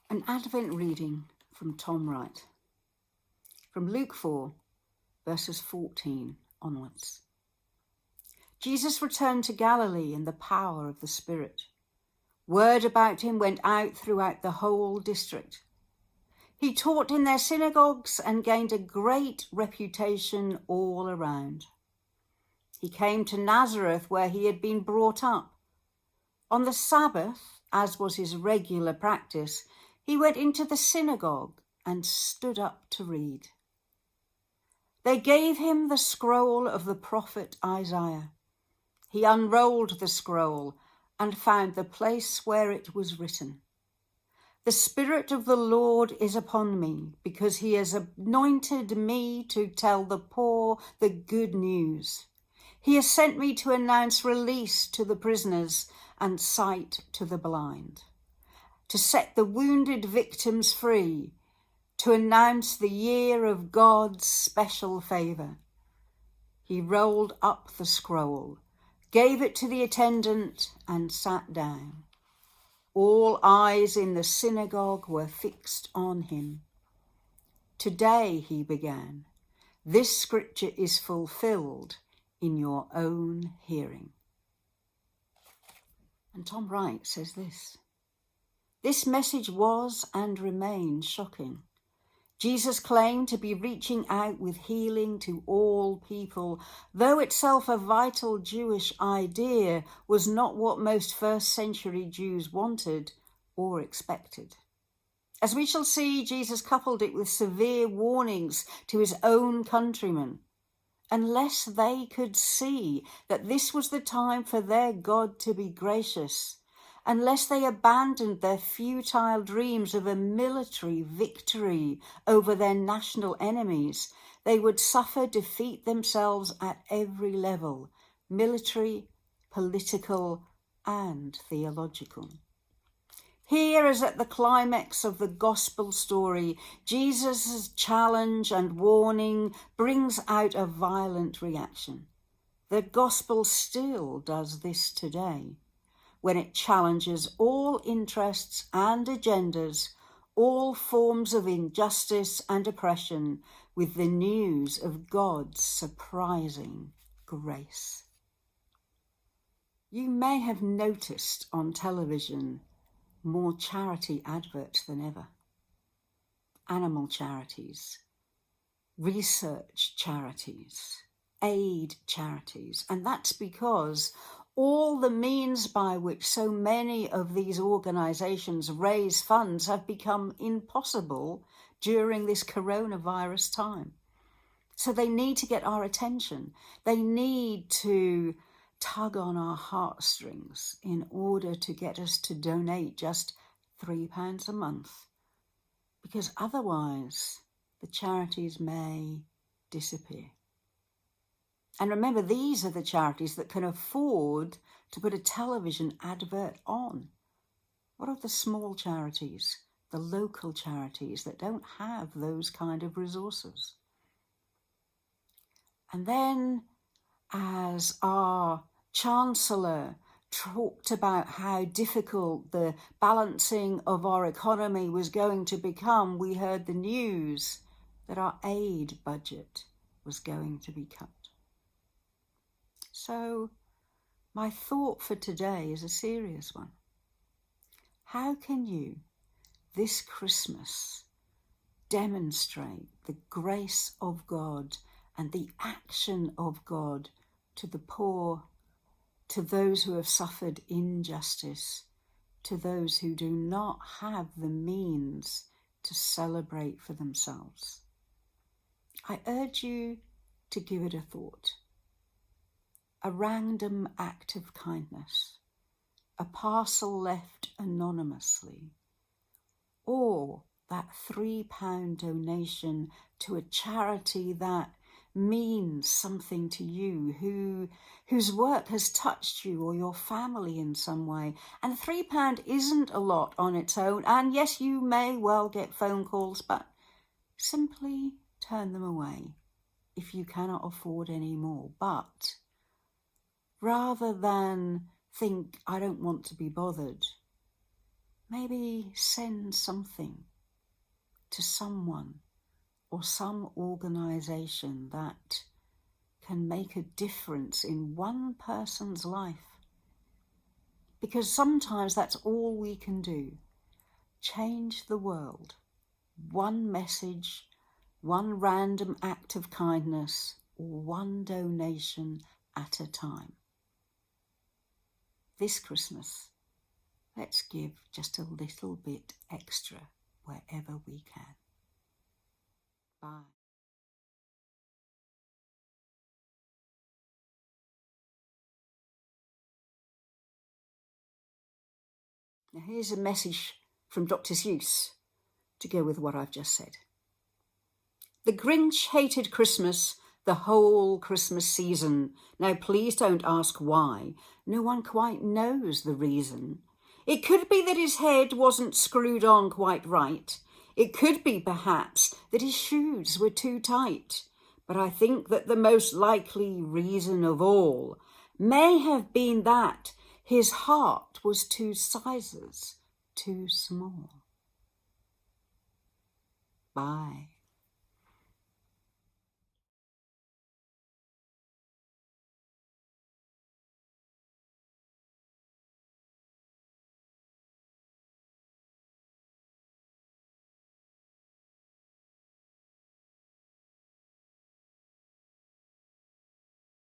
An Advent reading from Tom Wright, from Luke 4, verses 14 onwards. Jesus returned to Galilee in the power of the Spirit. Word about him went out throughout the whole district. He taught in their synagogues and gained a great reputation all around. He came to Nazareth, where he had been brought up. On the Sabbath, as was his regular practice, he went into the synagogue and stood up to read. They gave him the scroll of the prophet Isaiah. He unrolled the scroll and found the place where it was written, "The Spirit of the Lord is upon me, because he has anointed me to tell the poor the good news. He has sent me to announce release to the prisoners and sight to the blind, to set the wounded victims free, to announce the year of God's special favor." He rolled up the scroll, gave it to the attendant, and sat down. All eyes in the synagogue were fixed on him. "Today," he began, "this scripture is fulfilled in your own hearing." And Tom Wright says this: "This message was and remains shocking. Jesus claimed to be reaching out with healing to all people, though itself a vital Jewish idea, was not what most first-century Jews wanted or expected. As we shall see, Jesus coupled it with severe warnings to his own countrymen. Unless they could see that this was the time for their God to be gracious, unless they abandoned their futile dreams of a military victory over their national enemies, they would suffer defeat themselves at every level, military, political, and theological. Here, as at the climax of the gospel story, Jesus' challenge and warning brings out a violent reaction. The gospel still does this today, when it challenges all interests and agendas, all forms of injustice and oppression, with the news of God's surprising grace. You may have noticed on television more charity adverts than ever. Animal charities, research charities, aid charities, and that's because all the means by which so many of these organizations raise funds have become impossible during this coronavirus time. So they need to get our attention. They need to tug on our heartstrings in order to get us to donate just £3 a month, because otherwise the charities may disappear. And remember, these are the charities that can afford to put a television advert on. What of the small charities, the local charities that don't have those kind of resources? And then, as our Chancellor talked about how difficult the balancing of our economy was going to become, we heard the news that our aid budget was going to be cut. So my thought for today is a serious one. How can you, this Christmas, demonstrate the grace of God and the action of God to the poor, to those who have suffered injustice, to those who do not have the means to celebrate for themselves? I urge you to give it a thought. A random act of kindness, a parcel left anonymously, or that £3 donation to a charity that means something to you, whose work has touched you or your family in some way. And £3 isn't a lot on its own, and yes, you may well get phone calls, but simply turn them away if you cannot afford any more. But rather than think, I don't want to be bothered, maybe send something to someone or some organisation that can make a difference in one person's life. Because sometimes that's all we can do. Change the world. One message, one random act of kindness, or one donation at a time. This Christmas, let's give just a little bit extra wherever we can. Bye. Now here's a message from Dr. Seuss to go with what I've just said. The Grinch hated Christmas the whole Christmas season. Now please don't ask why. No one quite knows the reason. It could be that his head wasn't screwed on quite right. It could be perhaps that his shoes were too tight. But I think that the most likely reason of all may have been that his heart was 2 sizes too small. Bye.